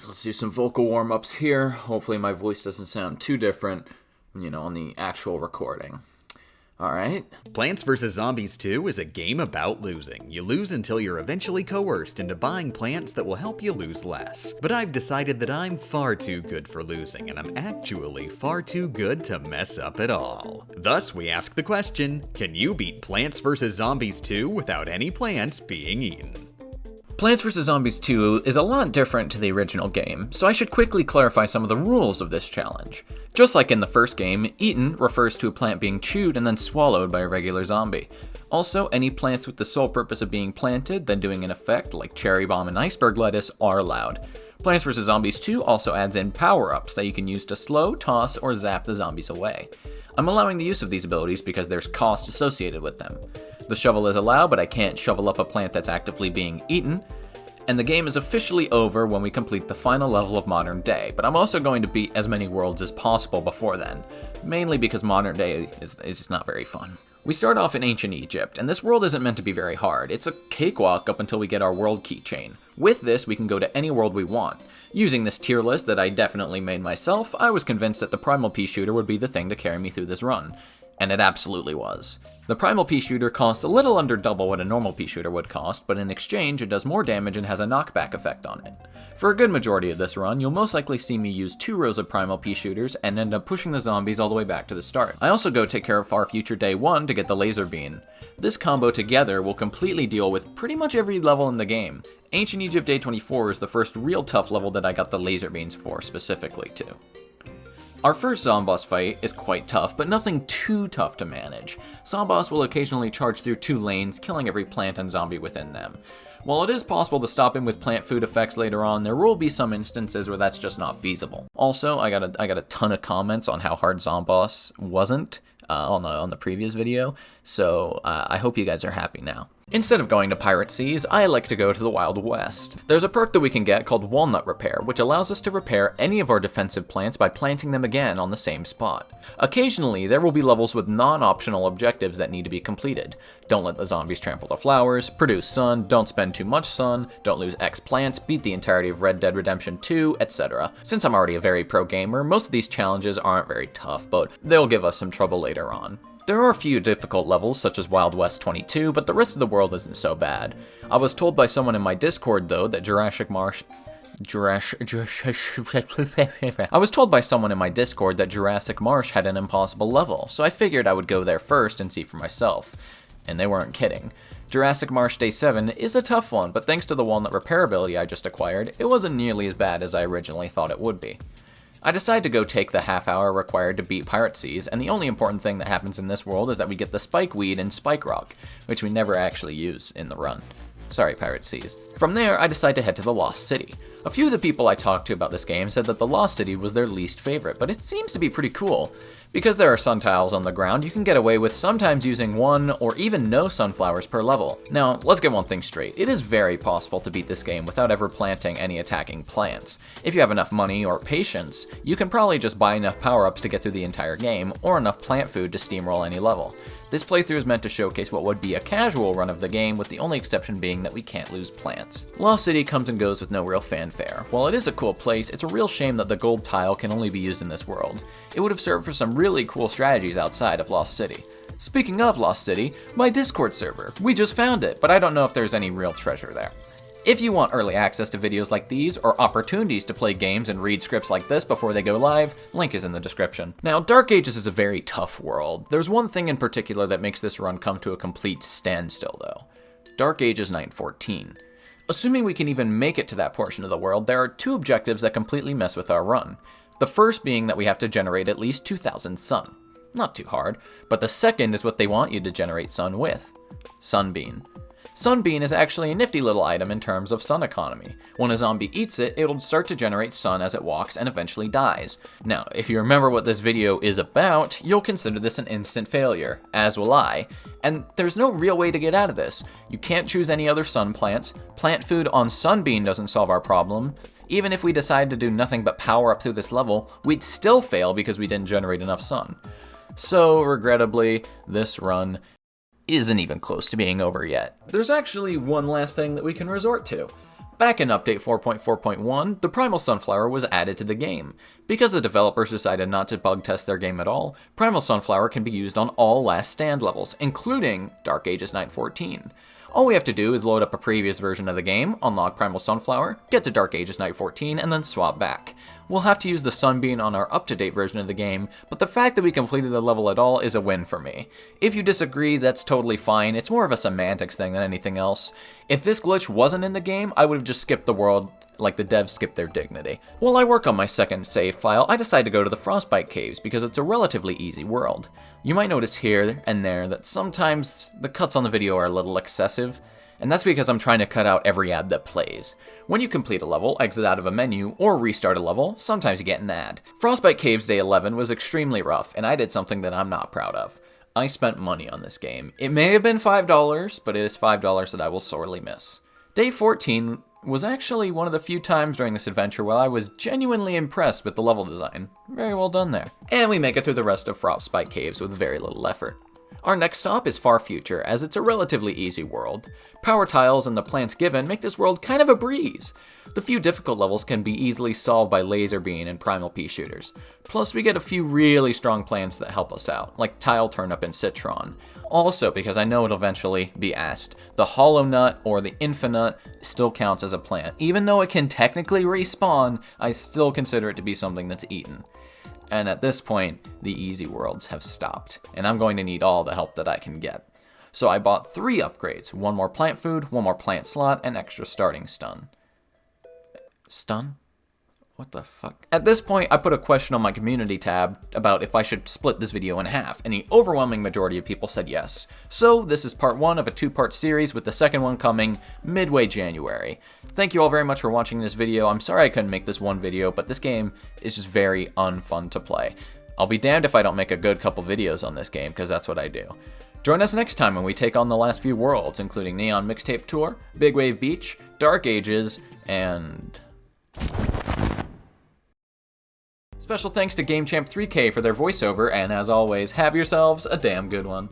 Let's do some vocal warm-ups here. Hopefully my voice doesn't sound too different, on the actual recording. Alright. Plants vs. Zombies 2 is a game about losing. You lose until you're eventually coerced into buying plants that will help you lose less. But I've decided that I'm far too good for losing, and I'm actually far too good to mess up at all. Thus, we ask the question, can you beat Plants vs. Zombies 2 without any plants being eaten? Plants vs. Zombies 2 is a lot different to the original game, so I should quickly clarify some of the rules of this challenge. Just like in the first game, eaten refers to a plant being chewed and then swallowed by a regular zombie. Also, any plants with the sole purpose of being planted, then doing an effect like cherry bomb and iceberg lettuce, are allowed. Plants vs. Zombies 2 also adds in power-ups that you can use to slow, toss, or zap the zombies away. I'm allowing the use of these abilities because there's cost associated with them. The shovel is allowed, but I can't shovel up a plant that's actively being eaten. And the game is officially over when we complete the final level of Modern Day, but I'm also going to beat as many worlds as possible before then, mainly because Modern Day is just not very fun. We start off in ancient Egypt, and this world isn't meant to be very hard. It's a cakewalk up until we get our world keychain. With this, we can go to any world we want. Using this tier list that I definitely made myself, I was convinced that the Primal Pea Shooter would be the thing to carry me through this run, and it absolutely was. The Primal Pea Shooter costs a little under double what a normal Pea Shooter would cost, but in exchange it does more damage and has a knockback effect on it. For a good majority of this run, you'll most likely see me use 2 rows of Primal Pea Shooters and end up pushing the zombies all the way back to the start. I also go take care of our future Day 1 to get the Laser Beam. This combo together will completely deal with pretty much every level in the game. Ancient Egypt Day 24 is the first real tough level that I got the Laser Beams for specifically too. Our first Zomboss fight is quite tough, but nothing too tough to manage. Zomboss will occasionally charge through 2 lanes, killing every plant and zombie within them. While it is possible to stop him with plant food effects later on, there will be some instances where that's just not feasible. Also, I got a ton of comments on how hard Zomboss wasn't on the previous video, so I hope you guys are happy now. Instead of going to Pirate Seas, I like to go to the Wild West. There's a perk that we can get called Walnut Repair, which allows us to repair any of our defensive plants by planting them again on the same spot. Occasionally, there will be levels with non-optional objectives that need to be completed. Don't let the zombies trample the flowers, produce sun, don't spend too much sun, don't lose X plants, beat the entirety of Red Dead Redemption 2, etc. Since I'm already a very pro gamer, most of these challenges aren't very tough, but they'll give us some trouble later on. There are a few difficult levels, such as Wild West 22, but the rest of the world isn't so bad. I was told by someone in my Discord, though, that Jurassic Marsh had an impossible level, so I figured I would go there first and see for myself. And they weren't kidding. Jurassic Marsh Day 7 is a tough one, but thanks to the Walnut Repair ability I just acquired, it wasn't nearly as bad as I originally thought it would be. I decide to go take the half hour required to beat Pirate Seas, and the only important thing that happens in this world is that we get the Spike Weed and Spike Rock, which we never actually use in the run. Sorry, Pirate Seas. From there, I decide to head to the Lost City. A few of the people I talked to about this game said that the Lost City was their least favorite, but it seems to be pretty cool. Because there are sun tiles on the ground, you can get away with sometimes using 1 or even no sunflowers per level. Now, let's get one thing straight. It is very possible to beat this game without ever planting any attacking plants. If you have enough money or patience, you can probably just buy enough power-ups to get through the entire game, or enough plant food to steamroll any level. This playthrough is meant to showcase what would be a casual run of the game, with the only exception being that we can't lose plants. Lost City comes and goes with no real fanfare. While it is a cool place, it's a real shame that the gold tile can only be used in this world. It would have served for some really cool strategies outside of Lost City. Speaking of Lost City, my Discord server. We just found it, but I don't know if there's any real treasure there. If you want early access to videos like these, or opportunities to play games and read scripts like this before they go live, link is in the description. Now, Dark Ages is a very tough world. There's one thing in particular that makes this run come to a complete standstill, though. Dark Ages Night 14. Assuming we can even make it to that portion of the world, there are 2 objectives that completely mess with our run. The first being that we have to generate at least 2,000 sun. Not too hard, but the second is what they want you to generate sun with. Sunbeam. Sunbeam is actually a nifty little item in terms of sun economy. When a zombie eats it, it'll start to generate sun as it walks and eventually dies. Now, if you remember what this video is about, you'll consider this an instant failure, as will I. And there's no real way to get out of this. You can't choose any other sun plants, plant food on Sunbeam doesn't solve our problem. Even if we decide to do nothing but power up through this level, we'd still fail because we didn't generate enough sun. So, regrettably, this run isn't even close to being over yet. There's actually one last thing that we can resort to. Back in Update 4.4.1, the Primal Sunflower was added to the game. Because the developers decided not to bug test their game at all, Primal Sunflower can be used on all Last Stand levels, including Dark Ages Night 14. All we have to do is load up a previous version of the game, unlock Primal Sunflower, get to Dark Ages Night 14, and then swap back. We'll have to use the Sunbeam on our up-to-date version of the game, but the fact that we completed the level at all is a win for me. If you disagree, that's totally fine. It's more of a semantics thing than anything else. If this glitch wasn't in the game, I would have just skipped the world like the devs skipped their dignity. While I work on my second save file, I decide to go to the Frostbite Caves because it's a relatively easy world. You might notice here and there that sometimes the cuts on the video are a little excessive, and that's because I'm trying to cut out every ad that plays. When you complete a level, exit out of a menu, or restart a level, sometimes you get an ad. Frostbite Caves Day 11 was extremely rough, and I did something that I'm not proud of. I spent money on this game. It may have been $5, but it is $5 that I will sorely miss. Day 14 was actually one of the few times during this adventure where I was genuinely impressed with the level design. Very well done there. And we make it through the rest of Frostbite Caves with very little effort. Our next stop is Far Future, as it's a relatively easy world. Power tiles and the plants given make this world kind of a breeze. The few difficult levels can be easily solved by laser beam and primal pea shooters. Plus we get a few really strong plants that help us out, like tile turnip and citron. Also, because I know it'll eventually be asked, the hollow nut or the infinite still counts as a plant. Even though it can technically respawn, I still consider it to be something that's eaten. And at this point, the easy worlds have stopped, and I'm going to need all the help that I can get. So I bought 3 upgrades, 1 more plant food, 1 more plant slot, and extra starting stun. Stun? What the fuck? At this point, I put a question on my community tab about if I should split this video in half, and the overwhelming majority of people said yes. So this is part 1 of a 2-part series, with the second one coming midway January. Thank you all very much for watching this video. I'm sorry I couldn't make this one video, but this game is just very unfun to play. I'll be damned if I don't make a good couple videos on this game, because that's what I do. Join us next time when we take on the last few worlds, including Neon Mixtape Tour, Big Wave Beach, Dark Ages, and... Special thanks to GameChamp3K for their voiceover, and as always, have yourselves a damn good one.